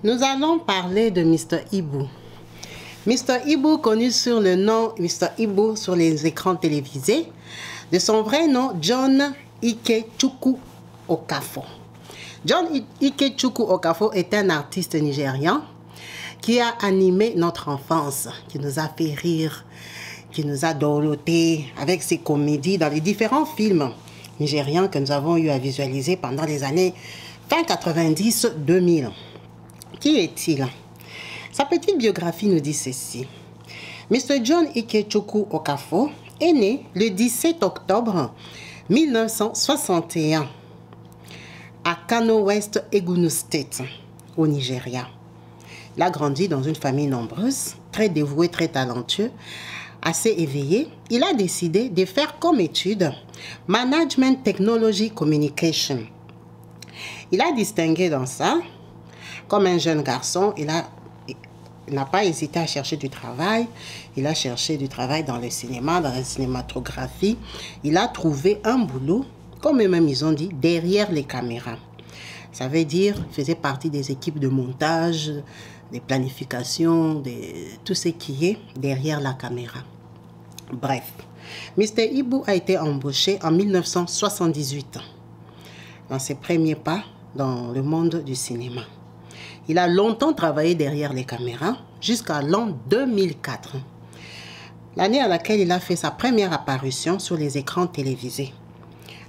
Nous allons parler de Mr. Ibu. Mr. Ibu, connu sur le nom Mr. Ibu sur les écrans télévisés, de son vrai nom John Ikechukwu Okafor. John Ikechukwu Okafor est un artiste nigérian qui a animé notre enfance, qui nous a fait rire, qui nous a dorloté avec ses comédies dans les différents films nigérians que nous avons eu à visualiser pendant les années fin 90-2000. Qui est-il? Sa petite biographie nous dit ceci. Mr. John Ikechukwu Okafor est né le 17 octobre 1961 à Kano West, Enugu State, au Nigeria. Il a grandi dans une famille nombreuse, très dévouée, très talentueux, assez éveillé. Il a décidé de faire comme étude Management Technology Communication. Il a distingué dans ça. Comme un jeune garçon, il n'a pas hésité à chercher du travail. Il a cherché du travail dans le cinéma, dans la cinématographie. Il a trouvé un boulot, comme eux-mêmes ils ont dit, derrière les caméras. Ça veut dire, il faisait partie des équipes de montage, des planifications, de tout ce qui est derrière la caméra. Bref, Mr. Ibu a été embauché en 1978 dans ses premiers pas dans le monde du cinéma. Il a longtemps travaillé derrière les caméras jusqu'à l'an 2004, l'année à laquelle il a fait sa première apparition sur les écrans télévisés.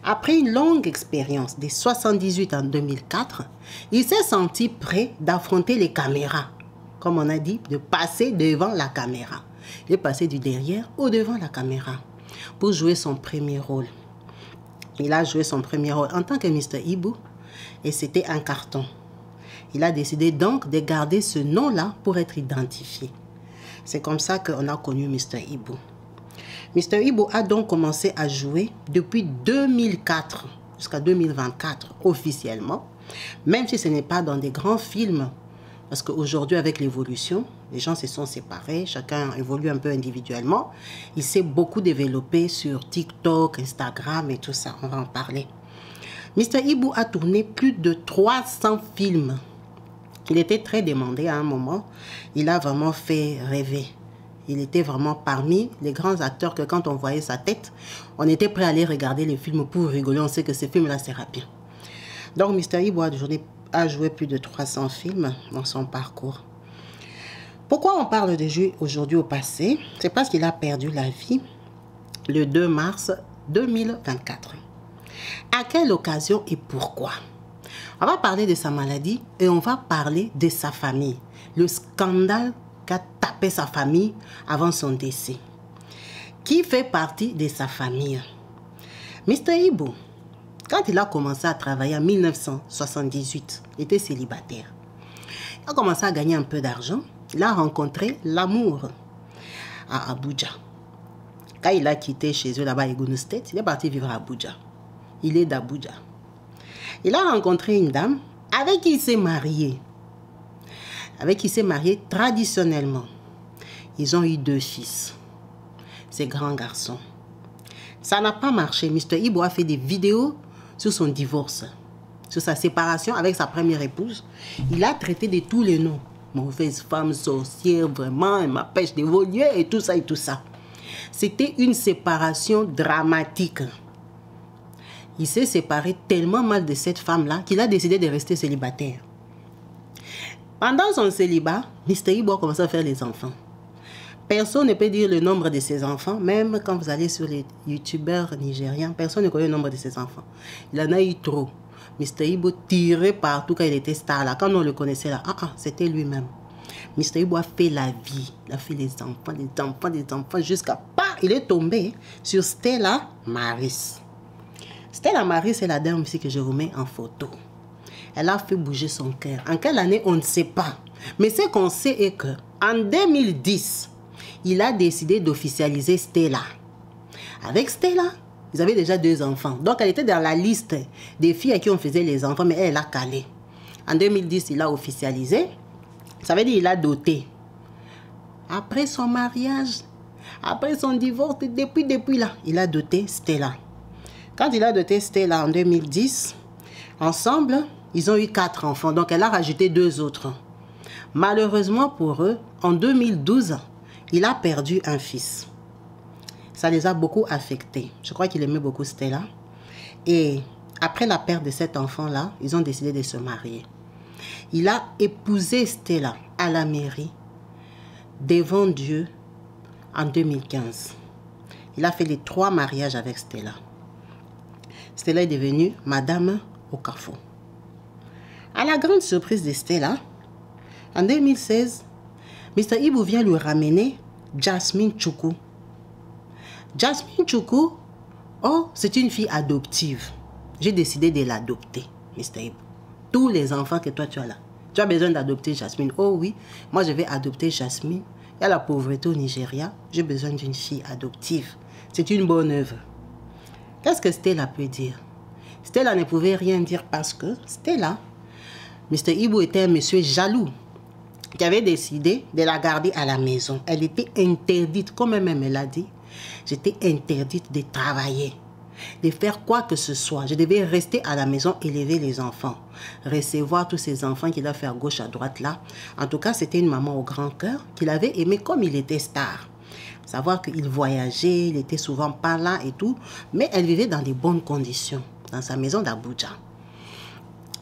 Après une longue expérience de 1978 en 2004, il s'est senti prêt d'affronter les caméras, comme on a dit, de passer devant la caméra. Il est passé du derrière au devant la caméra pour jouer son premier rôle. Il a joué son premier rôle en tant que Mr. Ibu et c'était un carton. Il a décidé donc de garder ce nom-là pour être identifié. C'est comme ça qu'on a connu Mr. Ibu. Mr. Ibu a donc commencé à jouer depuis 2004 jusqu'à 2024 officiellement, même si ce n'est pas dans des grands films, parce qu'aujourd'hui avec l'évolution, les gens se sont séparés, chacun évolue un peu individuellement. Il s'est beaucoup développé sur TikTok, Instagram et tout ça, on va en parler. Mr. Ibu a tourné plus de 300 films. Il était très demandé à un moment. Il a vraiment fait rêver. Il était vraiment parmi les grands acteurs que quand on voyait sa tête, on était prêt à aller regarder les films pour rigoler. On sait que ces films-là, c'est rapide. Donc, Mr. Ibu a joué plus de 300 films dans son parcours. Pourquoi on parle de lui aujourd'hui au passé? C'est parce qu'il a perdu la vie le 2 mars 2024. À quelle occasion et pourquoi? On va parler de sa maladie et on va parler de sa famille. Le scandale qu'a tapé sa famille avant son décès. Qui fait partie de sa famille? Mr. Ibu, quand il a commencé à travailler en 1978, il était célibataire. Il a commencé à gagner un peu d'argent. Il a rencontré l'amour à Abuja. Quand il a quitté chez eux là-bas à Enugu State, il est parti vivre à Abuja. Il est d'Abuja. Il a rencontré une dame avec qui il s'est marié. Avec qui il s'est marié traditionnellement. Ils ont eu 2 fils. Ces grands garçons. Ça n'a pas marché. Mr. Ibu a fait des vidéos sur son divorce. Sur sa séparation avec sa première épouse. Il a traité de tous les noms. Mauvaise femme, sorcière, vraiment, elle m'empêche d'évoluer et tout ça et tout ça. C'était une séparation dramatique. Il s'est séparé tellement mal de cette femme-là qu'il a décidé de rester célibataire. Pendant son célibat, Mr. Ibu a commencé à faire les enfants. Personne ne peut dire le nombre de ses enfants, même quand vous allez sur les youtubeurs nigériens, personne ne connaît le nombre de ses enfants. Il en a eu trop. Mr. Ibu tirait partout quand il était star là. Quand on le connaissait là, c'était lui-même. Mr. Ibu a fait la vie. Il a fait les enfants, jusqu'à... Il est tombé sur Stella Maris. Stella Maris, c'est la dame ici que je vous mets en photo. Elle a fait bouger son cœur. En quelle année, on ne sait pas. Mais ce qu'on sait est que en 2010, il a décidé d'officialiser Stella. Avec Stella, ils avaient déjà 2 enfants. Donc, elle était dans la liste des filles à qui on faisait les enfants, mais elle a calé. En 2010, il a officialisé. Ça veut dire qu'il a doté. Après son mariage, après son divorce, depuis là, il a doté Stella. Quand il a doté Stella en 2010, ensemble, ils ont eu 4 enfants. Donc, elle a rajouté 2 autres. Malheureusement pour eux, en 2012, il a perdu un fils. Ça les a beaucoup affectés. Je crois qu'il aimait beaucoup Stella. Et après la perte de cet enfant-là, ils ont décidé de se marier. Il a épousé Stella à la mairie, devant Dieu, en 2015. Il a fait les 3 mariages avec Stella. Stella est devenue Madame Okafor. À la grande surprise de Stella, en 2016, Mr. Ibu vient lui ramener Jasmine Chukwu. Jasmine Chukwu, oh, c'est une fille adoptive. J'ai décidé de l'adopter, Mr. Ibu. Tous les enfants que toi tu as là, tu as besoin d'adopter Jasmine. Oh oui, moi je vais adopter Jasmine. Il y a la pauvreté au Nigeria, j'ai besoin d'une fille adoptive. C'est une bonne œuvre. Qu'est-ce que Stella peut dire? Stella ne pouvait rien dire parce que Stella, Mr. Ibu était un monsieur jaloux qui avait décidé de la garder à la maison. Elle était interdite, comme elle-même l'a dit, j'étais interdite de travailler, de faire quoi que ce soit. Je devais rester à la maison, élever les enfants, recevoir tous ces enfants qu'il a fait à gauche, à droite là. En tout cas, c'était une maman au grand cœur qu'il avait aimé comme il était star. Savoir qu'il voyageait, il était souvent pas là et tout, mais elle vivait dans de bonnes conditions, dans sa maison d'Abuja.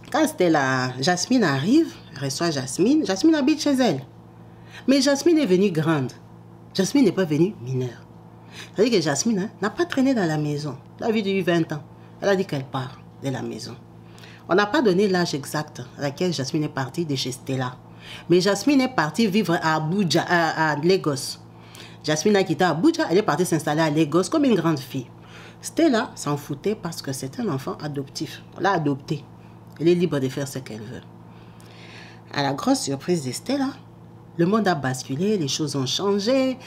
Quand Stella, Jasmine arrive, reçoit Jasmine, Jasmine habite chez elle. Mais Jasmine est venue grande. Jasmine n'est pas venue mineure. C'est-à-dire que Jasmine n'a pas traîné dans la maison. Elle a vécu 20 ans. Elle a dit qu'elle part de la maison. On n'a pas donné l'âge exact à laquelle Jasmine est partie de chez Stella. Mais Jasmine est partie vivre à Abuja, à Lagos. Jasmine a quitté Abuja, elle est partie s'installer à Lagos comme une grande fille. Stella s'en foutait parce que c'est un enfant adoptif. On l'a adopté. Elle est libre de faire ce qu'elle veut. À la grosse surprise de Stella, le monde a basculé, les choses ont changé.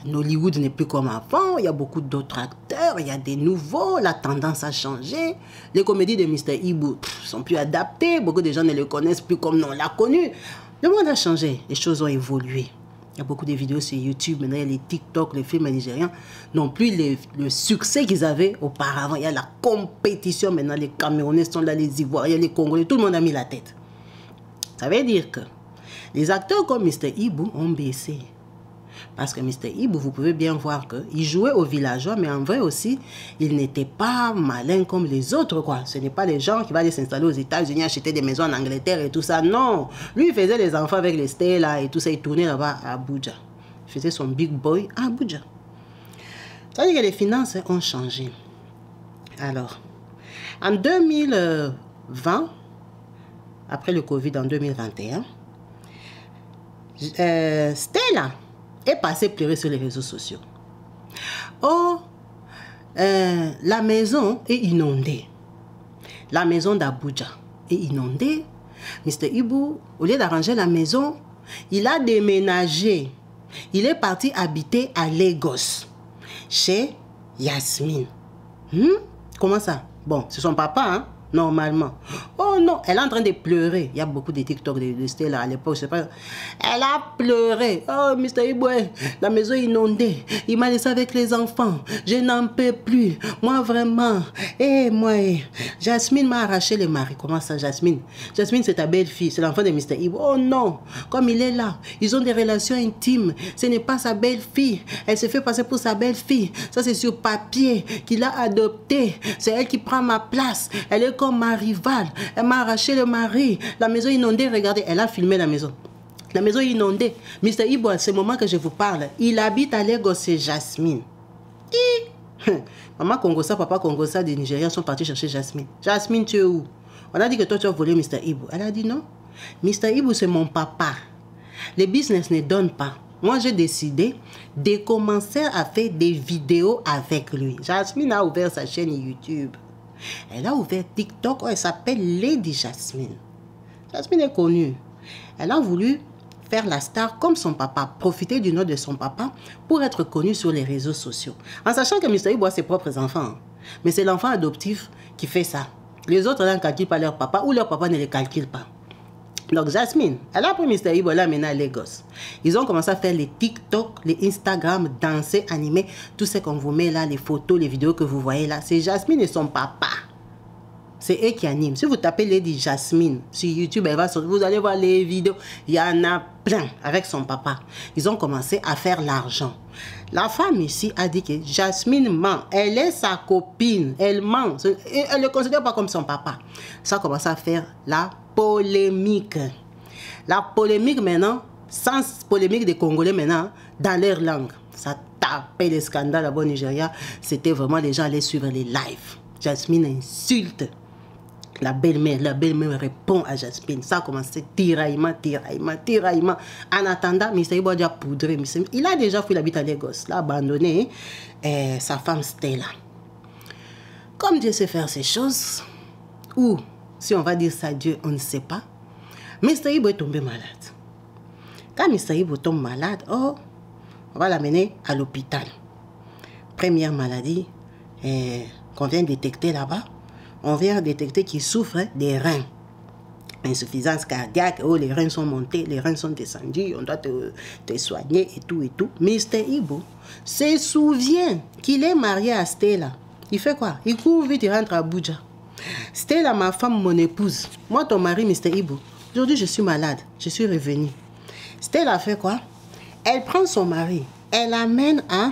Hollywood n'est plus comme avant, il y a beaucoup d'autres acteurs, il y a des nouveaux, la tendance a changé. Les comédies de Mr. Ibu sont plus adaptées, beaucoup de gens ne le connaissent plus comme nous on l'a connu. Le monde a changé, les choses ont évolué. Il y a beaucoup de vidéos sur YouTube, maintenant il y a les TikTok, les films nigériens n'ont plus le succès qu'ils avaient auparavant. Il y a la compétition maintenant, les Camerounais sont là, les Ivoiriens, les Congolais, tout le monde a mis la tête. Ça veut dire que les acteurs comme Mr. Ibu ont baissé. Parce que Mr. Ibu, vous pouvez bien voir qu'il jouait aux villageois, mais en vrai aussi, il n'était pas malin comme les autres, quoi. Ce n'est pas les gens qui vont aller s'installer aux États-Unis, acheter des maisons en Angleterre et tout ça. Non. Lui, il faisait les enfants avec les Stella et tout ça. Il tournait là-bas à Abuja. Il faisait son big boy à Abuja. Ça veut dire que les finances ont changé. Alors, en 2020, après le Covid en 2021, Stella est passée pleurer sur les réseaux sociaux. Oh, la maison est inondée. La maison d'Abuja est inondée. Mr. Ibu, au lieu d'arranger la maison, il a déménagé. Il est parti habiter à Lagos, chez Yasmine. Comment ça? Bon, c'est son papa, hein? Normalement. Oh non, elle est en train de pleurer. Il y a beaucoup de TikTok de Stella à l'époque, je sais pas. Elle a pleuré. Oh, Mr. Ibu, la maison est inondée. Il m'a laissé avec les enfants. Je n'en peux plus. Moi, vraiment. Moi, Jasmine m'a arraché le mari. Comment ça, Jasmine? Jasmine, c'est ta belle-fille. C'est l'enfant de Mr. Ibu. Oh non. Comme il est là, ils ont des relations intimes. Ce n'est pas sa belle-fille. Elle se fait passer pour sa belle-fille. Ça, c'est sur papier qu'il a adopté. C'est elle qui prend ma place. Elle est comme ma rivale. Elle m'a arraché le mari. La maison inondée, regardez, elle a filmé la maison. La maison inondée. Mr. Ibu, à ce moment que je vous parle, il habite à Lagos, c'est Jasmine. Maman Congosa, papa Congosa des Nigériens sont partis chercher Jasmine. Jasmine, tu es où? On a dit que toi, tu as volé Mr. Ibu. Elle a dit non. Mr. Ibu, c'est mon papa. Les business ne donnent pas. Moi, j'ai décidé de commencer à faire des vidéos avec lui. Jasmine a ouvert sa chaîne YouTube. Elle a ouvert TikTok, elle s'appelle Lady Jasmine. Jasmine est connue. Elle a voulu faire la star comme son papa, profiter du nom de son papa pour être connue sur les réseaux sociaux. En sachant que Mr. Ibu a ses propres enfants. Mais c'est l'enfant adoptif qui fait ça. Les autres ne calculent pas leur papa ou leur papa ne les calcule pas. Donc Jasmine, elle a pris Mr. Ibu, elle l'a amené à Lagos. Ils ont commencé à faire les TikTok, les Instagram, danser, animer, tout ce qu'on vous met là, les photos, les vidéos que vous voyez là. C'est Jasmine et son papa. c'est eux qui animent. Si vous tapez Lady Jasmine sur YouTube, vous allez voir les vidéos. Il y en a plein avec son papa. Ils ont commencé à faire l'argent. La femme ici a dit que Jasmine ment. Elle est sa copine. Elle ment. Elle ne le considère pas comme son papa. Ça a commencé à faire la polémique. La polémique maintenant, sans polémique des Congolais maintenant, dans leur langue. Ça tapait les scandales là-bas au Nigeria. C'était vraiment, les gens allaient suivre les lives. Jasmine insulte la belle-mère répond à Jasmine. Ça a commencé tiraillement. En attendant, Mr. Ibo a déjà poudré. Il a déjà fui l'habiter à Lagos. Il a abandonné sa femme Stella. Comme Dieu sait faire ces choses, ou si on va dire ça Dieu, on ne sait pas, Mr. Ibo est tombé malade. Quand Mr. Ibo tombe malade, on va l'amener à l'hôpital. Première maladie qu'on vient détecter là-bas, on vient détecter qu'il souffre des reins. Insuffisance cardiaque, oh, les reins sont montés, les reins sont descendus, on doit te soigner et tout et tout. Mr. Ibo se souvient qu'il est marié à Stella. Il fait quoi? Il court vite, il rentre à Abuja. Stella, ma femme, mon épouse. Moi, ton mari, Mr. Ibo. Aujourd'hui, je suis malade. Je suis revenue. Stella fait quoi? Elle prend son mari. Elle l'amène à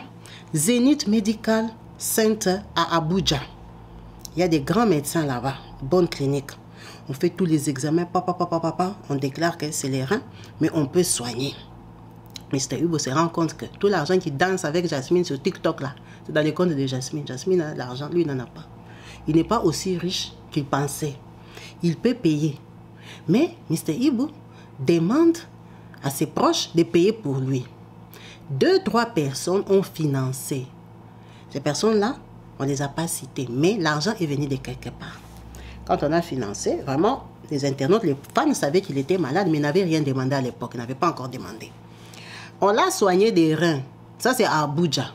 Zenith Medical Center à Abuja. Il y a des grands médecins là-bas, bonne clinique. On fait tous les examens, on déclare que c'est les reins, mais on peut soigner. Mr. Ibo se rend compte que tout l'argent qui danse avec Jasmine sur TikTok là, c'est dans les comptes de Jasmine. Jasmine a l'argent, lui n'en a pas. Il n'est pas aussi riche qu'il pensait. Il peut payer. Mais Mr. Ibo demande à ses proches de payer pour lui. 2-3 personnes ont financé. Ces personnes-là, on ne les a pas citées, mais l'argent est venu de quelque part. Quand on a financé, vraiment, les internautes, les fans savaient qu'il était malade, mais n'avaient rien demandé à l'époque, ils n'avaient pas encore demandé. On l'a soigné des reins. Ça, c'est à Abuja.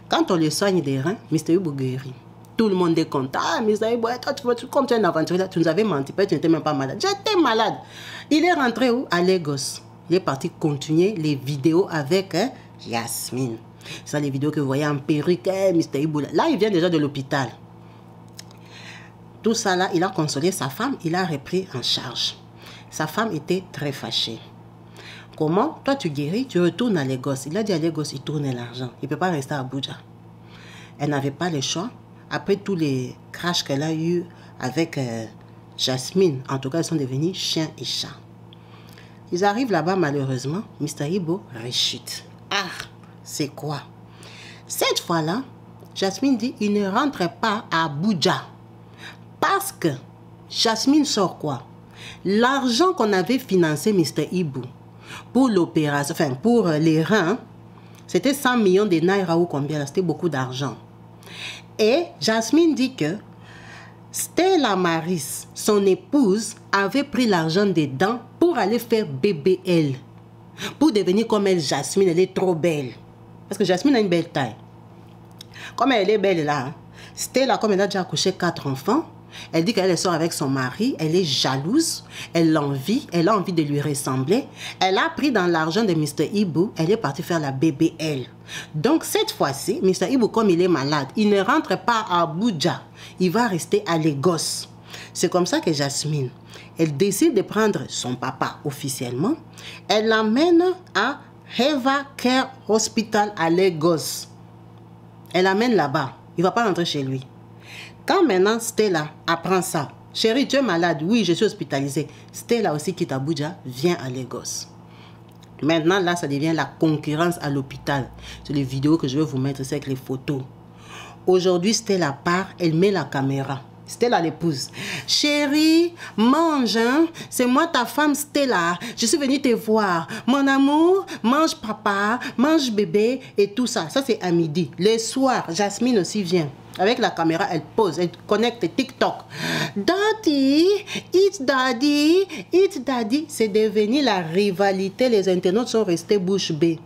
Quand on le soigne des reins, Mr. Ibo guérit. Tout le monde est content. Ah, Mr. Ibo, toi, comme tu es un aventurier, tu nous avais menti, peut-être tu n'étais même pas malade. J'étais malade. Il est rentré où? À Lagos. Il est parti continuer les vidéos avec Jasmine. C'est ça les vidéos que vous voyez en perruque, Mr. Ibo. Là, il vient déjà de l'hôpital. Tout ça là, il a consolé sa femme, il a repris en charge. Sa femme était très fâchée. Comment? Toi, tu guéris, tu retournes à Lagos. Il a dit à Lagos, il tourne l'argent. Il ne peut pas rester à Abuja. Elle n'avait pas le choix. Après tous les crashs qu'elle a eu avec Jasmine, en tout cas, ils sont devenus chien et chat. Ils arrivent là-bas, malheureusement, Mr. Ibo rechute. Ah, c'est quoi? Cette fois-là, Jasmine dit, il ne rentre pas à Abuja. Parce que Jasmine sort quoi? L'argent qu'on avait financé Mr. Ibo pour l'opération, enfin pour les reins, c'était 100 millions de naira ou combien? C'était beaucoup d'argent. Et Jasmine dit que Stella Maris, son épouse, avait pris l'argent dedans pour aller faire BBL. Pour devenir comme elle, Jasmine, elle est trop belle. Parce que Jasmine a une belle taille. Comme elle est belle là, hein? Stella, comme elle a déjà accouché 4 enfants, elle dit qu'elle sort avec son mari, elle est jalouse, elle l'envie, elle a envie de lui ressembler. Elle a pris dans l'argent de Mr. Ibo, elle est partie faire la BBL. Donc cette fois-ci, Mr. Ibo, comme il est malade, il ne rentre pas à Abuja, il va rester à Lagos. C'est comme ça que Jasmine, elle décide de prendre son papa officiellement, elle l'amène à Heva Care Hospital à Lagos. Elle l'amène là-bas, il ne va pas rentrer chez lui. Quand maintenant Stella apprend ça, chérie, tu es malade, oui, je suis hospitalisée. Stella aussi quitte Abuja, vient à Lagos. Maintenant, là, ça devient la concurrence à l'hôpital. C'est les vidéos que je vais vous mettre, c'est avec les photos. Aujourd'hui, Stella part, elle met la caméra. Stella l'épouse. Chérie, mange, hein? C'est moi ta femme Stella. Je suis venue te voir. Mon amour, mange papa, mange bébé et tout ça. Ça, c'est à midi. Le soir, Jasmine aussi vient. Avec la caméra, elle pose, elle connecte TikTok. Daddy, it's daddy, it's daddy. C'est devenu la rivalité. Les internautes sont restés bouche bée.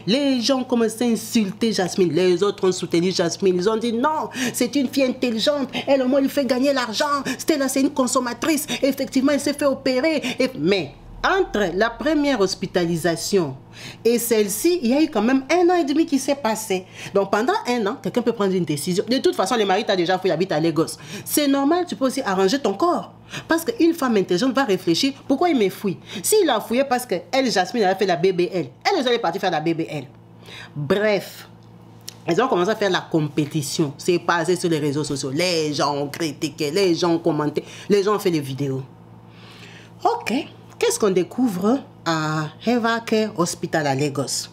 Les gens ont commencé à insulter Jasmine. Les autres ont soutenu Jasmine. Ils ont dit non, c'est une fille intelligente. Elle, au moins, elle fait gagner l'argent. Stella, c'est une consommatrice. Effectivement, elle s'est fait opérer. Mais entre la première hospitalisation et celle-ci, il y a eu quand même 1 an et demi qui s'est passé. Donc pendant 1 an, quelqu'un peut prendre une décision. De toute façon, le mari t'a déjà fait, il habite à Lagos. C'est normal, tu peux aussi arranger ton corps. Parce qu'une femme intelligente va réfléchir, pourquoi il me fouille? S'il a fouillé parce qu'elle, Jasmine, elle a fait la BBL. Elle est partie faire la BBL. Bref. Ils ont commencé à faire la compétition. C'est passé sur les réseaux sociaux. Les gens ont critiqué, les gens ont commenté, les gens ont fait des vidéos. Ok. Qu'est-ce qu'on découvre à Evercare Hospital à Lagos?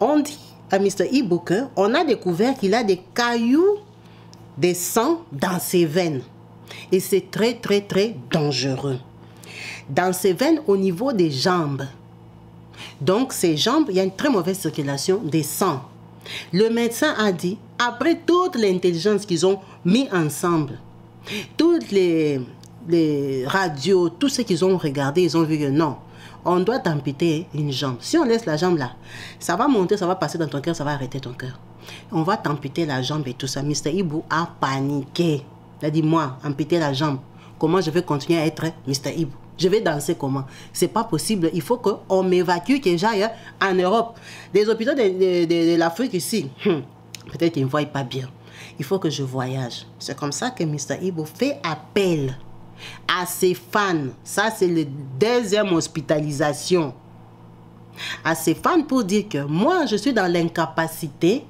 On dit à Mr. Ibu qu'on a découvert qu'il a des cailloux de sang dans ses veines. Et c'est très, très, très dangereux. Dans ses veines au niveau des jambes. Donc, ces jambes, il y a une très mauvaise circulation des sangs. Le médecin a dit, après toute l'intelligence qu'ils ont mis ensemble, toutes les radios, tout ce qu'ils ont regardé, ils ont vu que non, on doit t'amputer une jambe. Si on laisse la jambe là, ça va monter, ça va passer dans ton cœur, ça va arrêter ton cœur. On va t'amputer la jambe et tout ça. Mr. Ibu a paniqué. Il a dit, moi, amputer la jambe, comment je vais continuer à être Mr. Ibu? Je vais danser comment? C'est pas possible. Il faut qu'on m'évacue, que j'aille en Europe. Les hôpitaux de l'Afrique ici, peut-être qu'ils ne voient pas bien. Il faut que je voyage. C'est comme ça que Mr. Ibu fait appel à ses fans. Ça, c'est la 2e hospitalisation. À ses fans pour dire que moi, je suis dans l'incapacité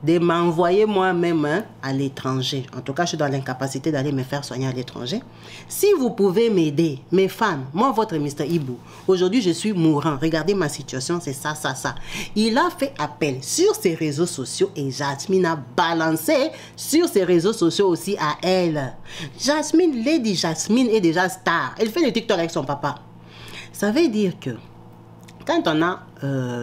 de m'envoyer moi-même à l'étranger. En tout cas, je suis dans l'incapacité d'aller me faire soigner à l'étranger. Si vous pouvez m'aider, mes fans, moi, votre Mr. Ibu, aujourd'hui, je suis mourant. Regardez ma situation, c'est ça, ça, ça. Il a fait appel sur ses réseaux sociaux et Jasmine a balancé sur ses réseaux sociaux aussi à elle. Jasmine, Lady Jasmine est déjà star. Elle fait des TikTok avec son papa. Ça veut dire que quand on a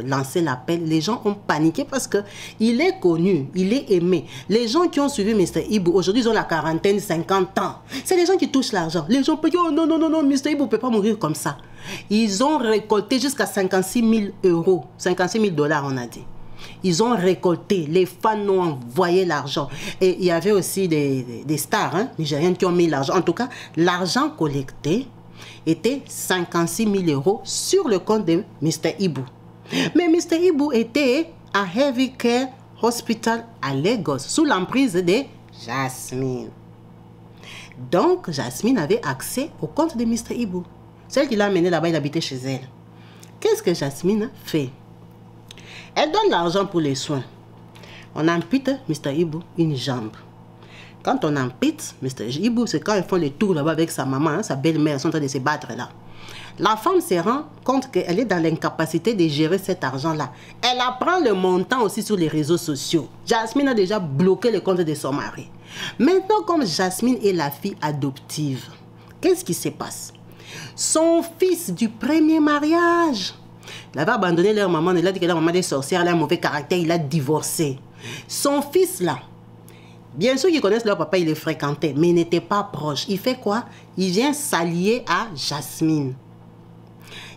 lancé l'appel, les gens ont paniqué parce qu'il est connu, il est aimé. Les gens qui ont suivi Mr. Ibu, aujourd'hui, ils ont la quarantaine, 50 ans. C'est les gens qui touchent l'argent. Les gens peuvent dire, oh non, non, non, non, Mr. Ibu ne peut pas mourir comme ça. Ils ont récolté jusqu'à 56 000 €, 56 000 $, on a dit. Ils ont récolté, les fans ont envoyé l'argent. Et il y avait aussi des stars nigériennes qui ont mis l'argent. En tout cas, l'argent collecté était 56 000 € sur le compte de Mr. Ibu. Mais Mr. Ibu était à Evercare Hospital à Lagos, sous l'emprise de Jasmine. Donc, Jasmine avait accès au compte de Mr. Ibu. Celle qui l'a amené là-bas, il habitait chez elle. Qu'est-ce que Jasmine fait? Elle donne l'argent pour les soins. On ampute Mr. Ibu une jambe. Quand on ampute Mr. Ibu, c'est quand ils font les tours là-bas avec sa maman, sa belle-mère, ils sont en train de se battre là. La femme se rend compte qu'elle est dans l'incapacité de gérer cet argent-là. Elle apprend le montant aussi sur les réseaux sociaux. Jasmine a déjà bloqué le compte de son mari. Maintenant, comme Jasmine est la fille adoptive, qu'est-ce qui se passe? Son fils du premier mariage, il avait abandonné leur maman, il a dit que leur maman est sorcière, elle a un mauvais caractère, il a divorcé. Son fils là, bien sûr qu'ils connaissent leur papa, il les fréquentait, mais il n'était pas proche. Il fait quoi? Il vient s'allier à Jasmine.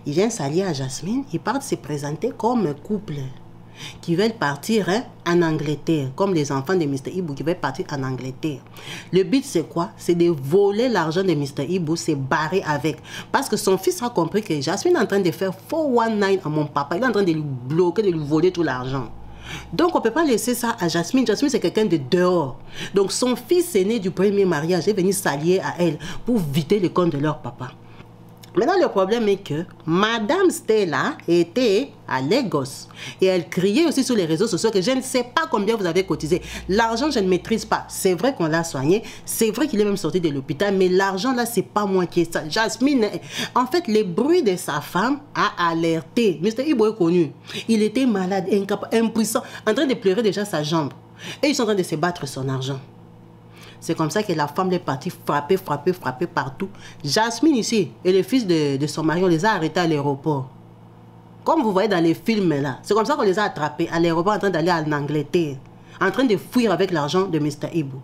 Il vient s'allier à Jasmine, ils partent se présenter comme couple qui veulent partir en Angleterre, comme les enfants de Mr. Ibu qui veulent partir en Angleterre. Le but c'est quoi? C'est de voler l'argent de Mr. Ibu, c'est barrer avec. Parce que son fils a compris que Jasmine est en train de faire 419 à mon papa, il est en train de lui bloquer, de lui voler tout l'argent. Donc, on ne peut pas laisser ça à Jasmine. Jasmine, c'est quelqu'un de dehors. Donc, son fils aîné du premier mariage est venu s'allier à elle pour vider le compte de leur papa. Maintenant, le problème est que Madame Stella était à Lagos. Et elle criait aussi sur les réseaux sociaux que je ne sais pas combien vous avez cotisé. L'argent, je ne maîtrise pas. C'est vrai qu'on l'a soigné. C'est vrai qu'il est même sorti de l'hôpital. Mais l'argent, là, c'est pas moi qui ai ça. Jasmine, en fait, les bruits de sa femme a alerté. Mr. Ibu est connu. Il était malade, incapable, impuissant, en train de pleurer déjà sa jambe. Et ils sont en train de se battre son argent. C'est comme ça que la femme est partie frapper partout. Jasmine ici et le fils de son mari, on les a arrêtés à l'aéroport. Comme vous voyez dans les films là. C'est comme ça qu'on les a attrapés à l'aéroport en train d'aller en Angleterre. En train de fuir avec l'argent de Mr. Ibu.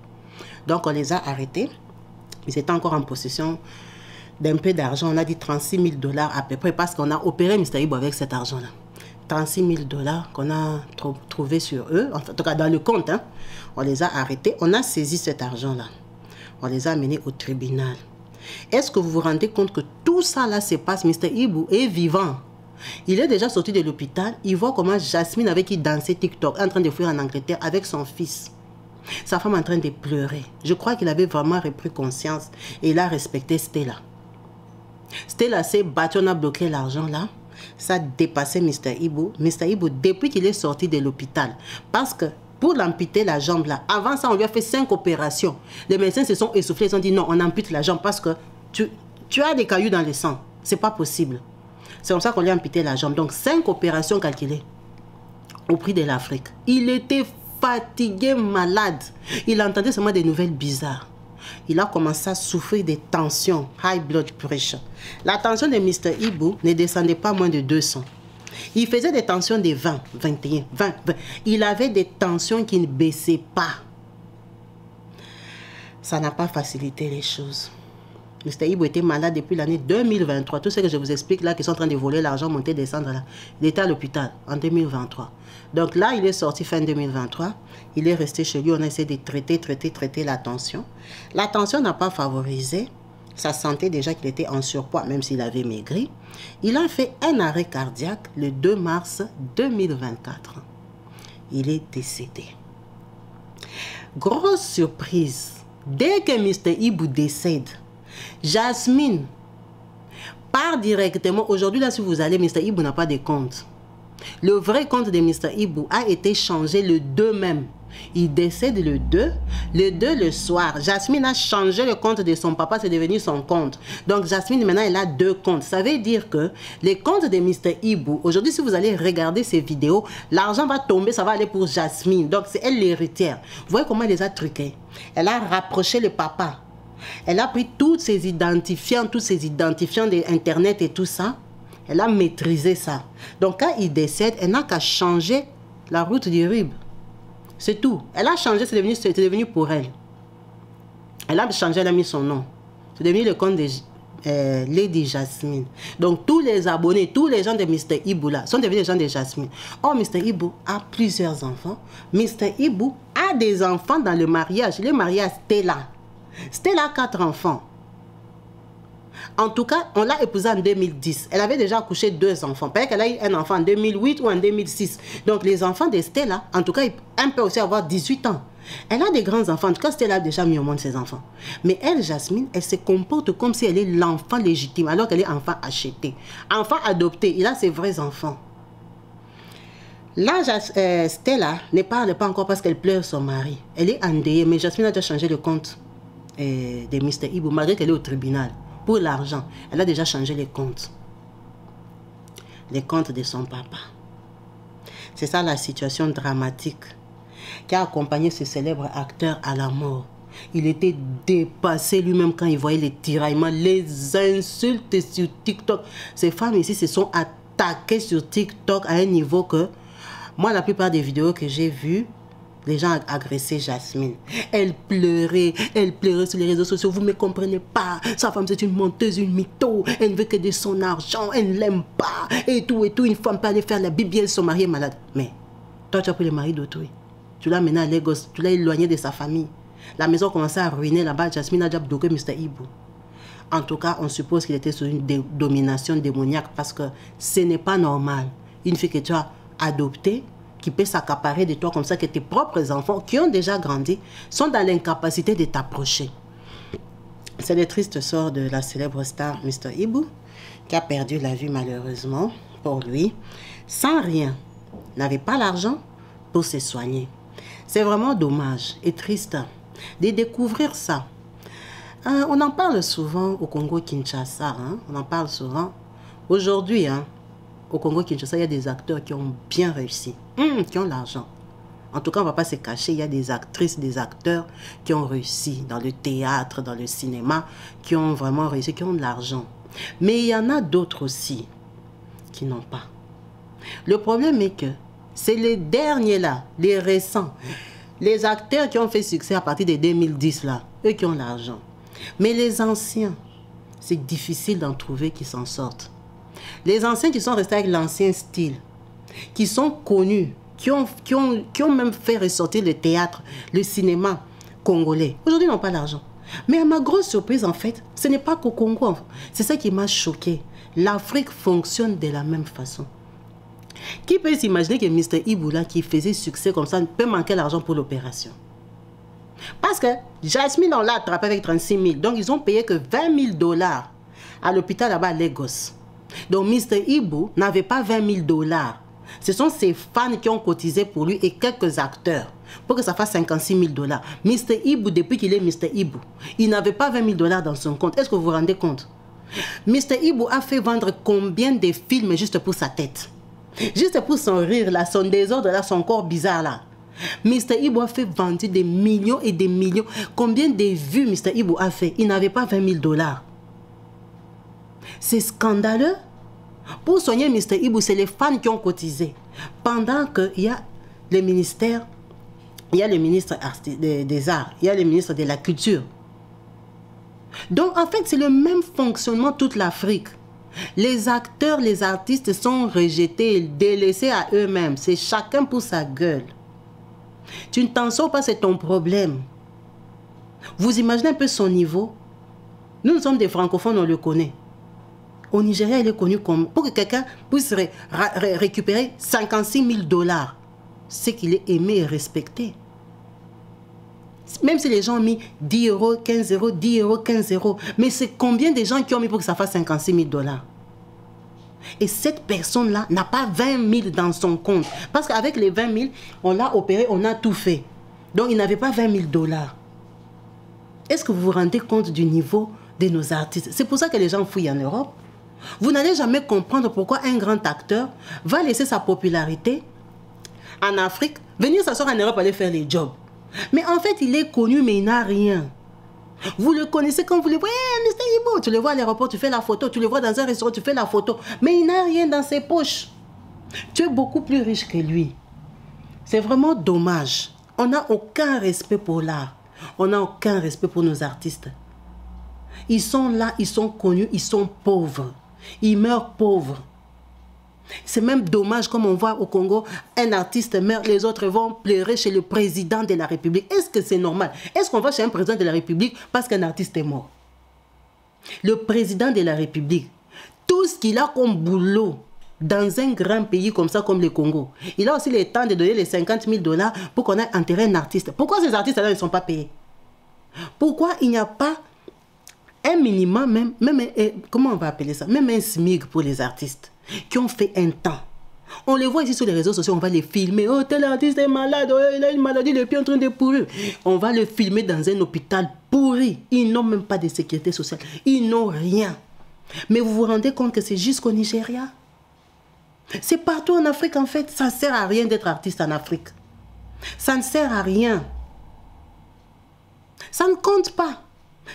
Donc on les a arrêtés. Ils étaient encore en possession d'un peu d'argent. On a dit 36 000 $ à peu près parce qu'on a opéré Mr. Ibu avec cet argent-là. 36 000 $ qu'on a trouvé sur eux, en tout cas dans le compte, on les a arrêtés, on a saisi cet argent-là, on les a amenés au tribunal. Est-ce que vous vous rendez compte que tous tout ça là se passe, Mr. Ibu est vivant. Il est déjà sorti de l'hôpital. Il voit comment Jasmine, avec qui dansait TikTok, est en train de fuir en Angleterre avec son fils. Sa femme est en train de pleurer. Je crois qu'il avait vraiment repris conscience et il a respecté Stella. Stella s'est battue, on a bloqué l'argent là. Ça dépassait Mr. Ibu. Mr. Ibu, depuis qu'il est sorti de l'hôpital, parce que pour l'amputer la jambe là, avant ça, on lui a fait 5 opérations. Les médecins se sont essoufflés, ils ont dit non, on ampute la jambe parce que tu as des cailloux dans le sang. C'est pas possible. C'est comme ça qu'on lui a amputé la jambe. Donc 5 opérations calculées au prix de l'Afrique. Il était fatigué, malade. Il entendait seulement des nouvelles bizarres. Il a commencé à souffrir des tensions, high blood pressure. La tension de Mr. Ibu ne descendait pas moins de 200. Il faisait des tensions de 20, 21, 20. Il avait des tensions qui ne baissaient pas. Ça n'a pas facilité les choses. Mr. Ibu était malade depuis l'année 2023. Tout ce que je vous explique là, qui sont en train de voler l'argent, monter, descendre là, il était à l'hôpital en 2023. Donc là, il est sorti fin 2023. Il est resté chez lui. On a essayé de traiter la tension. La tension n'a pas favorisé sa santé, déjà qu'il était en surpoids, même s'il avait maigri. Il a fait un arrêt cardiaque le 2 mars 2024. Il est décédé. Grosse surprise. Dès que Mr. Ibu décède, Jasmine part directement. Aujourd'hui, là, si vous allez, Mr. Ibu n'a pas de compte. Le vrai compte de Mr. Ibu a été changé le 2 même. Il décède le 2. Le 2 le soir. Jasmine a changé le compte de son papa. C'est devenu son compte. Donc, Jasmine, maintenant, elle a 2 comptes. Ça veut dire que les comptes de Mr. Ibu, aujourd'hui, si vous allez regarder ces vidéos, l'argent va tomber, ça va aller pour Jasmine. Donc, c'est elle l'héritière. Vous voyez comment elle les a truqués. Elle a rapproché le papa. Elle a pris tous ces identifiants d'Internet et tout ça. Elle a maîtrisé ça. Donc, quand il décède, elle n'a qu'à changer la route du RIB. C'est tout. Elle a changé, c'est devenu pour elle. Elle a changé, elle a mis son nom. C'est devenu le compte de Lady Jasmine. Donc, tous les abonnés, tous les gens de Mr. Ibu là, sont devenus des gens de Jasmine. Oh, Mr. Ibu a plusieurs enfants. Mr. Ibu a des enfants dans le mariage. Il est marié à Stella. Stella a 4 enfants. En tout cas, on l'a épousée en 2010. Elle avait déjà accouché 2 enfants. Peut-être qu'elle a eu un enfant en 2008 ou en 2006. Donc, les enfants de Stella, en tout cas, elle peut aussi avoir 18 ans. Elle a des grands enfants. En tout cas, Stella a déjà mis au monde ses enfants. Mais elle, Jasmine, elle se comporte comme si elle est l'enfant légitime, alors qu'elle est enfant acheté. Enfant adopté. Il a ses vrais enfants. Là, Stella ne parle pas encore parce qu'elle pleure son mari. Elle est endeuillée, mais Jasmine a déjà changé le compte de Mr. Ibu, malgré qu'elle est au tribunal. Pour l'argent, elle a déjà changé les comptes. Les comptes de son papa. C'est ça la situation dramatique qui a accompagné ce célèbre acteur à la mort. Il était dépassé lui-même quand il voyait les tiraillements, les insultes sur TikTok. Ces femmes ici se sont attaquées sur TikTok à un niveau que... Moi, la plupart des vidéos que j'ai vues, les gens agressaient Jasmine. Elle pleurait sur les réseaux sociaux. Vous ne me comprenez pas. Sa femme, c'est une menteuse, une mytho. Elle ne veut que de son argent. Elle ne l'aime pas. Et tout, et tout. Une femme peut aller faire la Bible, son mari est malade. Mais toi, tu as pris le mari d'autrui. Tu l'as mené à Lagos. Tu l'as éloigné de sa famille. La maison commençait à ruiner là-bas. Jasmine a déjà bloqué Mr. Ibu. En tout cas, on suppose qu'il était sous une domination démoniaque parce que ce n'est pas normal. Une fille que tu as adoptée, qui peut s'accaparer de toi comme ça, que tes propres enfants, qui ont déjà grandi, sont dans l'incapacité de t'approcher. C'est le triste sort de la célèbre star Mr. Ibu, qui a perdu la vie malheureusement pour lui, sans rien. Il n'avait pas l'argent pour se soigner. C'est vraiment dommage et triste de découvrir ça. On en parle souvent au Congo-Kinshasa, hein? On en parle souvent. Aujourd'hui, hein, au Congo-Kinshasa, il y a des acteurs qui ont bien réussi, qui ont l'argent. En tout cas, on ne va pas se cacher, il y a des actrices, des acteurs qui ont réussi dans le théâtre, dans le cinéma, qui ont vraiment réussi, qui ont de l'argent. Mais il y en a d'autres aussi qui n'ont pas. Le problème est que c'est les derniers là, les récents, les acteurs qui ont fait succès à partir de 2010 là, eux qui ont l'argent. Mais les anciens, c'est difficile d'en trouver qui s'en sortent. Les anciens qui sont restés avec l'ancien style, qui sont connus, qui ont même fait ressortir le théâtre, le cinéma congolais, aujourd'hui n'ont pas l'argent. Mais à ma grosse surprise, en fait, ce n'est pas qu'au Congo. C'est ça qui m'a choqué. L'Afrique fonctionne de la même façon. Qui peut s'imaginer que Mr. Iboula, qui faisait succès comme ça, peut manquer l'argent pour l'opération? Parce que Jasmine, on l'a attrapé avec 36 000. Donc, ils ont payé que 20 000 dollars à l'hôpital là-bas à Lagos. Donc, Mr. Ibu n'avait pas 20 000 dollars. Ce sont ses fans qui ont cotisé pour lui et quelques acteurs pour que ça fasse 56 000 dollars. Mr. Ibu, depuis qu'il est Mr. Ibu, il n'avait pas 20 000 dollars dans son compte. Est-ce que vous vous rendez compte? Mr. Ibu a fait vendre combien de films juste pour sa tête? Juste pour son rire, là, son désordre, là, son corps bizarre, là. Mr. Ibu a fait vendre des millions et des millions. Combien de vues Mr. Ibu a fait? Il n'avait pas 20 000 dollars. C'est scandaleux. Pour soigner Mr. Ibu, c'est les fans qui ont cotisé. Pendant qu'il y a le ministère, il y a le ministre des Arts, il y a le ministre de la Culture. Donc, en fait, c'est le même fonctionnement toute l'Afrique. Les acteurs, les artistes sont rejetés, délaissés à eux-mêmes. C'est chacun pour sa gueule. Tu ne t'en sors pas, c'est ton problème. Vous imaginez un peu son niveau? Nous sommes des francophones, on le connaît. Au Nigeria, il est connu comme... Pour que quelqu'un puisse récupérer 56 000 dollars, c'est qu'il est aimé et respecté. Même si les gens ont mis 10 euros, 15 euros, 10 euros, 15 euros. Mais c'est combien de gens qui ont mis pour que ça fasse 56 000 dollars? Et cette personne-là n'a pas 20 000 dans son compte. Parce qu'avec les 20 000, on l'a opéré, on a tout fait. Donc, il n'avait pas 20 000 dollars. Est-ce que vous vous rendez compte du niveau de nos artistes? C'est pour ça que les gens fouillent en Europe. Vous n'allez jamais comprendre pourquoi un grand acteur va laisser sa popularité en Afrique, venir s'asseoir en Europe, aller faire les jobs. Mais en fait, il est connu, mais il n'a rien. Vous le connaissez quand vous le voyez, Mr. Ibu, tu le vois à l'aéroport, tu fais la photo, tu le vois dans un restaurant, tu fais la photo. Mais il n'a rien dans ses poches. Tu es beaucoup plus riche que lui. C'est vraiment dommage. On n'a aucun respect pour l'art. On n'a aucun respect pour nos artistes. Ils sont là, ils sont connus, ils sont pauvres. Ils meurent pauvres. C'est même dommage, comme on voit au Congo, un artiste meurt, les autres vont pleurer chez le président de la République. Est-ce que c'est normal? Est-ce qu'on va chez un président de la République parce qu'un artiste est mort? Le président de la République, tout ce qu'il a comme boulot dans un grand pays comme ça, comme le Congo, il a aussi le temps de donner les 50 000 dollars pour qu'on ait enterré un artiste. Pourquoi ces artistes-là ne sont pas payés? Pourquoi il n'y a pas un minimum, comment on va appeler ça? Même un SMIC pour les artistes qui ont fait un temps. On les voit ici sur les réseaux sociaux, on va les filmer. Oh, tel artiste est malade, oh, il a une maladie, le pied en train de pourrir. On va le filmer dans un hôpital pourri. Ils n'ont même pas de sécurité sociale. Ils n'ont rien. Mais vous vous rendez compte que c'est jusqu'au Nigeria? C'est partout en Afrique, en fait. Ça ne sert à rien d'être artiste en Afrique. Ça ne sert à rien. Ça ne compte pas.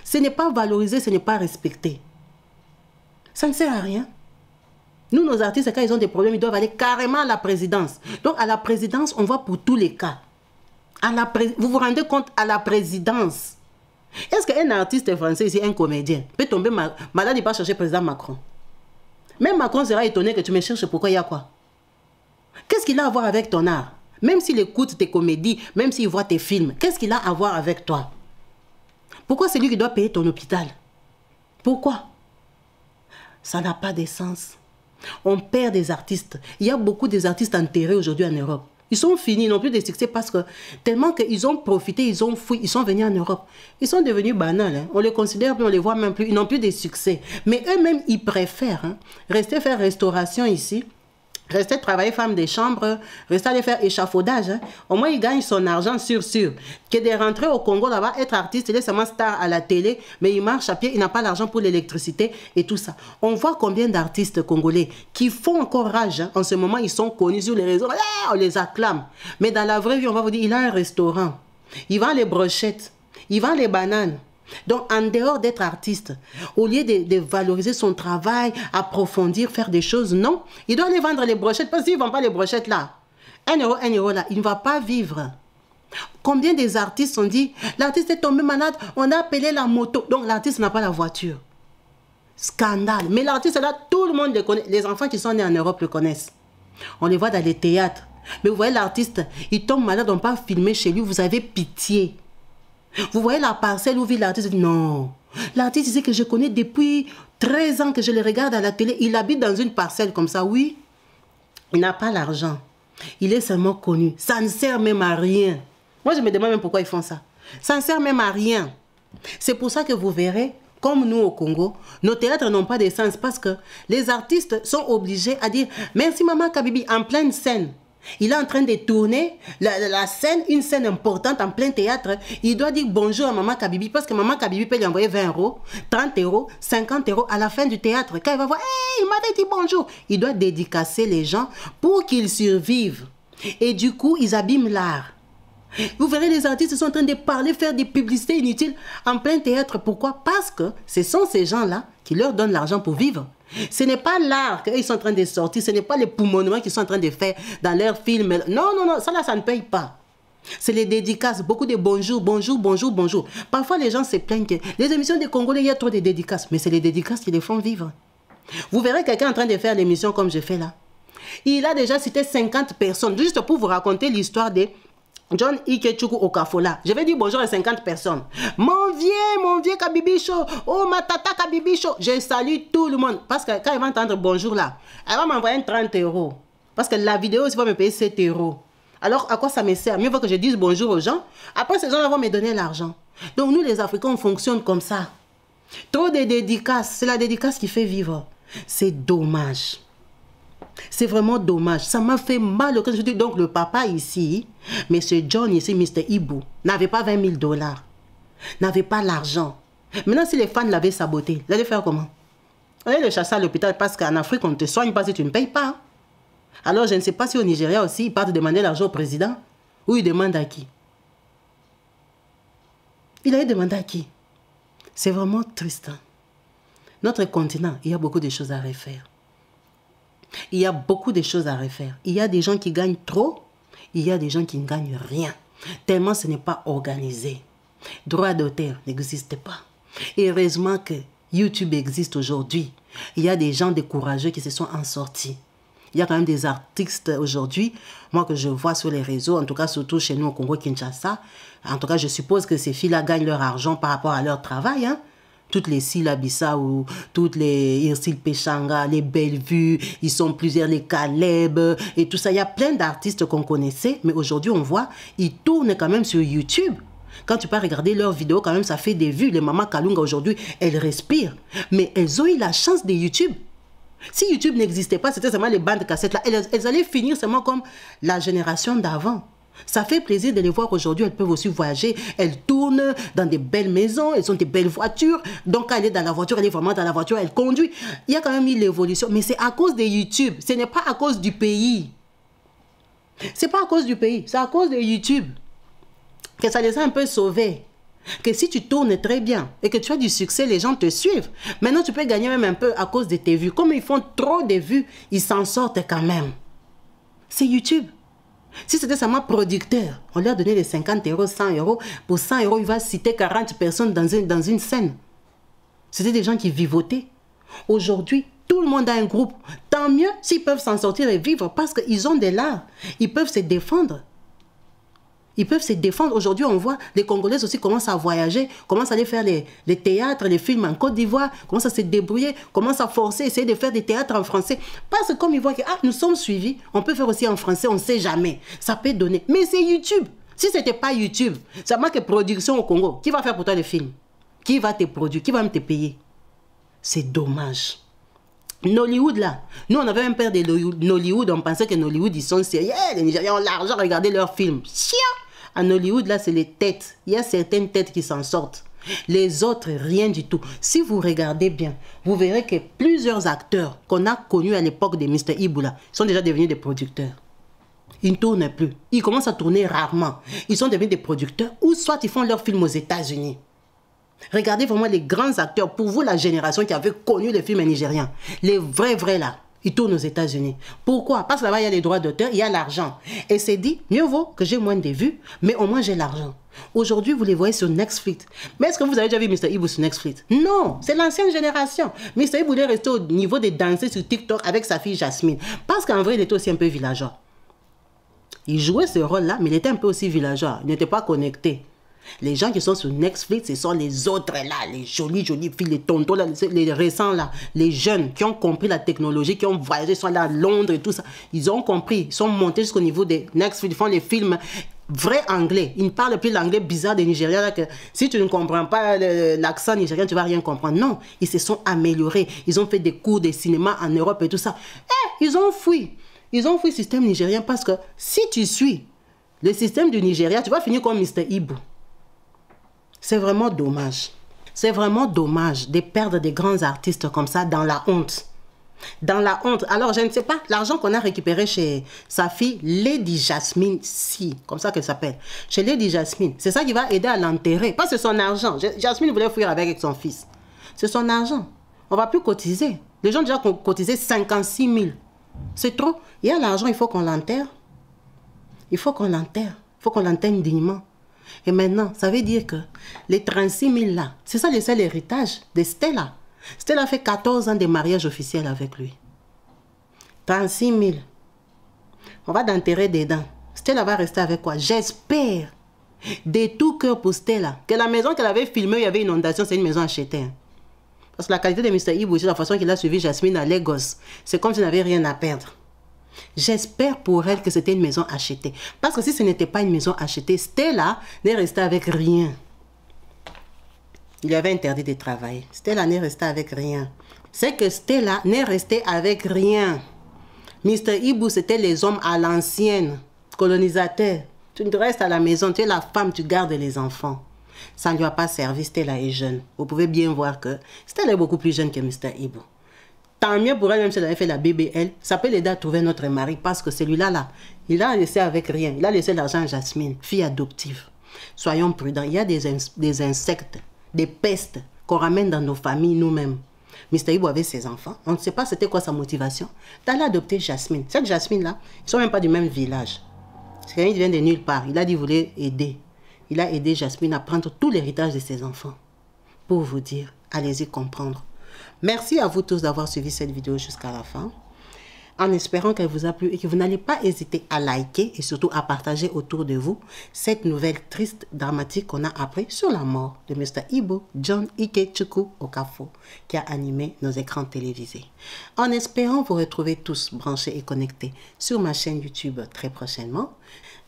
Ce n'est pas valorisé, ce n'est pas respecté. Ça ne sert à rien. Nous, nos artistes, quand ils ont des problèmes, ils doivent aller carrément à la présidence. Donc, à la présidence, on va pour tous les cas. Vous vous rendez compte, à la présidence. Est-ce qu'un artiste français, ici, un comédien, peut tomber malade et pas chercher le président Macron? Même Macron sera étonné que tu me cherches pourquoi il y a quoi? Qu'est-ce qu'il a à voir avec ton art? Même s'il écoute tes comédies, même s'il voit tes films, qu'est-ce qu'il a à voir avec toi? Pourquoi c'est lui qui doit payer ton hôpital? Pourquoi? Ça n'a pas de sens. On perd des artistes. Il y a beaucoup d'artistes enterrés aujourd'hui en Europe. Ils sont finis, ils n'ont plus de succès parce que tellement qu'ils ont profité, ils ont fui, ils sont venus en Europe. Ils sont devenus banals. Hein. On les considère plus, on les voit même plus. Ils n'ont plus de succès. Mais eux-mêmes, ils préfèrent rester faire restauration ici, rester travailler femme de chambre, rester aller faire échafaudage. Hein. Au moins, il gagne son argent sûr. Que de rentrer au Congo là-bas, être artiste, il est seulement star à la télé, mais il marche à pied, il n'a pas l'argent pour l'électricité et tout ça. On voit combien d'artistes congolais qui font encore rage. Hein. En ce moment, ils sont connus sur les réseaux. Ah, on les acclame. Mais dans la vraie vie, on va vous dire, il a un restaurant. Il vend les brochettes. Il vend les bananes. Donc, en dehors d'être artiste, au lieu de valoriser son travail, approfondir, faire des choses, non. Il doit aller vendre les brochettes parce qu'il ne vend pas les brochettes là. 1 euro là, il ne va pas vivre. Combien des artistes ont dit, l'artiste est tombé malade, on a appelé la moto. Donc, l'artiste n'a pas la voiture. Scandale. Mais l'artiste là, tout le monde le connaît. Les enfants qui sont nés en Europe le connaissent. On les voit dans les théâtres. Mais vous voyez l'artiste, il tombe malade, on ne peut pas filmer chez lui, vous avez pitié. Vous voyez la parcelle où vit l'artiste? Non. L'artiste, c'est que je connais depuis 13 ans que je le regarde à la télé. Il habite dans une parcelle comme ça, oui. Il n'a pas l'argent. Il est seulement connu. Ça ne sert même à rien. Moi, je me demande même pourquoi ils font ça. Ça ne sert même à rien. C'est pour ça que vous verrez, comme nous au Congo, nos théâtres n'ont pas d'essence parce que les artistes sont obligés à dire « Merci Maman Kabibi » en pleine scène. Il est en train de tourner la scène, une scène importante en plein théâtre. Il doit dire bonjour à Maman Kabibi parce que Maman Kabibi peut lui envoyer 20 euros, 30 euros, 50 euros à la fin du théâtre. Quand il va voir, hey, il m'avait dit bonjour. Il doit dédicacer les gens pour qu'ils survivent. Et du coup, ils abîment l'art. Vous verrez, les artistes sont en train de parler, faire des publicités inutiles en plein théâtre. Pourquoi? Parce que ce sont ces gens-là qui leur donnent l'argent pour vivre. Ce n'est pas l'art qu'ils sont en train de sortir, ce n'est pas les poumonnements qu'ils sont en train de faire dans leurs films. Non, non, non, ça là, ça ne paye pas. C'est les dédicaces, beaucoup de bonjour, bonjour, bonjour, bonjour. Parfois, les gens se plaignent que les émissions des Congolais, il y a trop de dédicaces. Mais c'est les dédicaces qui les font vivre. Vous verrez quelqu'un en train de faire l'émission comme je fais là. Il a déjà cité 50 personnes, juste pour vous raconter l'histoire de John Ikechukwu Okafola. Je vais dire bonjour à 50 personnes. Mon vieux Kabibicho. Oh, ma tata Kabibicho. Je salue tout le monde. Parce que quand elle va entendre bonjour là, elle va m'envoyer 30 euros. Parce que la vidéo aussi va me payer 7 euros. Alors, à quoi ça me sert? Mieux vaut que je dise bonjour aux gens. Après, ces gens-là vont me donner l'argent. Donc, nous, les Africains, on fonctionne comme ça. Trop de dédicaces. C'est la dédicace qui fait vivre. C'est dommage. C'est vraiment dommage. Ça m'a fait mal au cœur. Donc, le papa ici, M. John ici, Mr. Ibu, n'avait pas 20 000 $, n'avait pas l'argent. Maintenant, si les fans l'avaient saboté, ils allaient faire comment? On allait le chasser à l'hôpital parce qu'en Afrique, on ne te soigne pas si tu ne payes pas. Alors, je ne sais pas si au Nigeria aussi, ils partent demander l'argent au président ou ils demandent à qui. Il allait demander à qui? C'est vraiment triste. Notre continent, il y a beaucoup de choses à refaire. Il y a beaucoup de choses à refaire. Il y a des gens qui gagnent trop, il y a des gens qui ne gagnent rien. Tellement ce n'est pas organisé. Droit d'auteur n'existe pas. Et heureusement que YouTube existe aujourd'hui. Il y a des gens, des courageux qui se sont en sortis. Il y a quand même des artistes aujourd'hui, moi que je vois sur les réseaux, en tout cas surtout chez nous au Congo-Kinshasa. En tout cas, je suppose que ces filles-là gagnent leur argent par rapport à leur travail, hein. Toutes les Sila Bissau, toutes les Irsil Pechanga, les Bellevue, ils sont plusieurs, les Caleb et tout ça. Il y a plein d'artistes qu'on connaissait, mais aujourd'hui on voit, ils tournent quand même sur YouTube. Quand tu peux regarder leurs vidéos, quand même ça fait des vues. Les mamans Kalunga aujourd'hui, elles respirent. Mais elles ont eu la chance de YouTube. Si YouTube n'existait pas, c'était seulement les bandes cassettes là. Elles allaient finir seulement comme la génération d'avant. Ça fait plaisir de les voir aujourd'hui. Elles peuvent aussi voyager. Elles tournent dans des belles maisons. Elles ont des belles voitures. Donc, quand elle est dans la voiture, elle est vraiment dans la voiture. Elle conduit. Il y a quand même eu l'évolution. Mais c'est à cause de YouTube. Ce n'est pas à cause du pays. C'est pas à cause du pays. C'est à cause de YouTube que ça les a un peu sauvés. Que si tu tournes très bien et que tu as du succès, les gens te suivent. Maintenant, tu peux gagner même un peu à cause de tes vues. Comme ils font trop de vues, ils s'en sortent quand même. C'est YouTube. Si c'était seulement producteur, on leur donnait les 50 euros, 100 euros. Pour 100 euros, il va citer 40 personnes dans une scène. C'était des gens qui vivotaient. Aujourd'hui, tout le monde a un groupe. Tant mieux s'ils peuvent s'en sortir et vivre parce qu'ils ont de l'art. Ils peuvent se défendre. Ils peuvent se défendre. Aujourd'hui, on voit les Congolais aussi commencent à voyager, commencent à aller faire les théâtres, les films en Côte d'Ivoire, commencent à se débrouiller, commencent à forcer, essayer de faire des théâtres en français. Parce que comme ils voient que nous sommes suivis, on peut faire aussi en français, on ne sait jamais. Ça peut donner. Mais c'est YouTube. Si ce n'était pas YouTube, ça marque production au Congo. Qui va faire pour toi les films? Qui va te produire? Qui va même te payer? C'est dommage. Nollywood là, nous on avait un père de Nollywood, on pensait que Nollywood ils sont sérieux, les Nigériens ont l'argent, regardez leurs films. En Hollywood, là, c'est les têtes. Il y a certaines têtes qui s'en sortent. Les autres, rien du tout. Si vous regardez bien, vous verrez que plusieurs acteurs qu'on a connus à l'époque de Mr. Ibu là, sont déjà devenus des producteurs. Ils ne tournent plus. Ils commencent à tourner rarement. Ils sont devenus des producteurs ou soit ils font leurs films aux États-Unis. Regardez vraiment les grands acteurs. Pour vous, la génération qui avait connu les films nigériens. Les vrais là. Ils tournent aux États-Unis. Pourquoi? Parce que là-bas, il y a les droits d'auteur, il y a l'argent. Et c'est dit, mieux vaut que j'ai moins de vues, mais au moins j'ai l'argent. Aujourd'hui, vous les voyez sur Netflix. Mais est-ce que vous avez déjà vu Mr. Ibu sur Netflix? Non, c'est l'ancienne génération. Mr. Ibu est resté au niveau de danser sur TikTok avec sa fille Jasmine. Parce qu'en vrai, il était aussi un peu villageois. Il jouait ce rôle-là, mais il était un peu aussi villageois. Il n'était pas connecté. Les gens qui sont sur Netflix, ce sont les autres là, les jolies filles, les tontons, là, les récents là, les jeunes qui ont compris la technologie, qui ont voyagé, sont là à Londres et tout ça. Ils ont compris, ils sont montés jusqu'au niveau des Netflix, ils font les films vrai anglais. Ils ne parlent plus l'anglais bizarre des Nigériens là, que si tu ne comprends pas l'accent nigérien, tu ne vas rien comprendre. Non, ils se sont améliorés. Ils ont fait des cours de cinéma en Europe et tout ça. Ils ont fui. Ils ont fui le système nigérien parce que si tu suis le système du Nigeria, tu vas finir comme Mr. Ibu. C'est vraiment dommage. C'est vraiment dommage de perdre des grands artistes comme ça dans la honte. Dans la honte. Alors, je ne sais pas, l'argent qu'on a récupéré chez sa fille, Lady Jasmine Si, comme ça qu'elle s'appelle. Chez Lady Jasmine, c'est ça qui va aider à l'enterrer. Pas c'est son argent. Jasmine voulait fuir avec son fils. C'est son argent. On ne va plus cotiser. Les gens déjà cotisé 56 000. C'est trop. Il y a l'argent, il faut qu'on l'enterre. Il faut qu'on l'enterre. Il faut qu'on l'enterre dignement. Et maintenant, ça veut dire que les 36 000 là, c'est ça le seul héritage de Stella. Stella fait 14 ans de mariage officiel avec lui. 36 000. On va d'enterrer dedans. Stella va rester avec quoi? J'espère, de tout cœur pour Stella, que la maison qu'elle avait filmée, il y avait inondation, c'est une maison achetée. Hein. Parce que la qualité de Mr. Ibu, c'est la façon qu'il a suivi Jasmine à Lagos. C'est comme s'il n'avait rien à perdre. J'espère pour elle que c'était une maison achetée. Parce que si ce n'était pas une maison achetée, Stella n'est restée avec rien. Il avait interdit de travailler. Stella n'est restée avec rien. C'est que Stella n'est restée avec rien. Mr. Ibu, c'était les hommes à l'ancienne, colonisateurs. Tu ne restes à la maison, tu es la femme, tu gardes les enfants. Ça ne lui a pas servi, Stella est jeune. Vous pouvez bien voir que Stella est beaucoup plus jeune que Mr. Ibu. Tant mieux pour elle, même si elle avait fait la BBL, ça peut l'aider à trouver notre mari parce que celui-là, là, il a laissé avec rien. Il a laissé l'argent à Jasmine, fille adoptive. Soyons prudents. Il y a des insectes, des pestes qu'on ramène dans nos familles nous-mêmes. Mr. Ibu avait ses enfants. On ne sait pas c'était quoi sa motivation d'aller adopter Jasmine. Cette Jasmine-là, ils ne sont même pas du même village. C'est quelqu'un qui vient de nulle part. Il a dit qu'il voulait aider. Il a aidé Jasmine à prendre tout l'héritage de ses enfants. Pour vous dire, allez-y comprendre. Merci à vous tous d'avoir suivi cette vidéo jusqu'à la fin. En espérant qu'elle vous a plu et que vous n'allez pas hésiter à liker et surtout à partager autour de vous cette nouvelle triste, dramatique qu'on a appris sur la mort de Mr. Ibu John Ikechukwu Okafor qui a animé nos écrans télévisés. En espérant vous retrouver tous branchés et connectés sur ma chaîne YouTube très prochainement,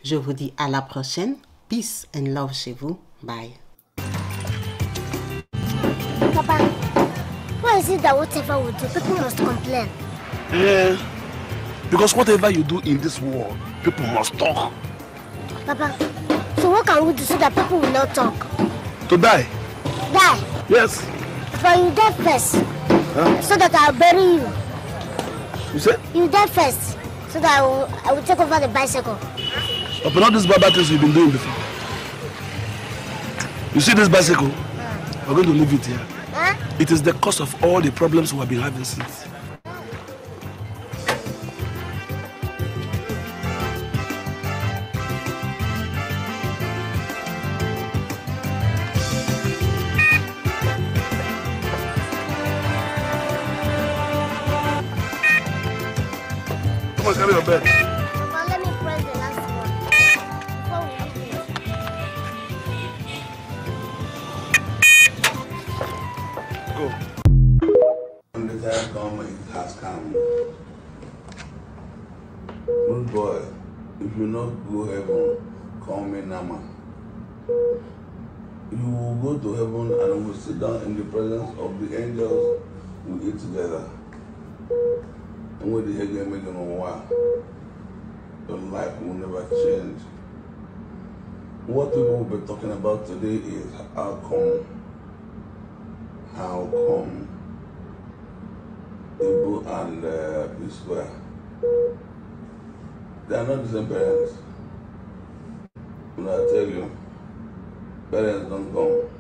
je vous dis à la prochaine. Peace and love chez vous. Bye. Papa, why is it that whatever we do, people must complain? Yeah, because whatever you do in this world, people must talk. Papa, so what can we do so that people will not talk? To die? Die? Yes. But you die first, so that I'll bury you. You said? You die first, so that I will take over the bicycle. Upon all these bad things you've been doing before. You see this bicycle? We're going to leave it here. Huh? It is the cause of all the problems we have been having since. Come on, carry your bed. Papa, let me press the last one. Before we leave it. Go. When the time comes, it has come. Good boy, if you not go heaven, call me Nama. You will go to heaven and will sit down in the presence of the angels. We eat together. And when the head game making a while, your life will never change. What people will be talking about today is how come Ibu and P-Square, they are not the same parents. When I tell you, parents don't come.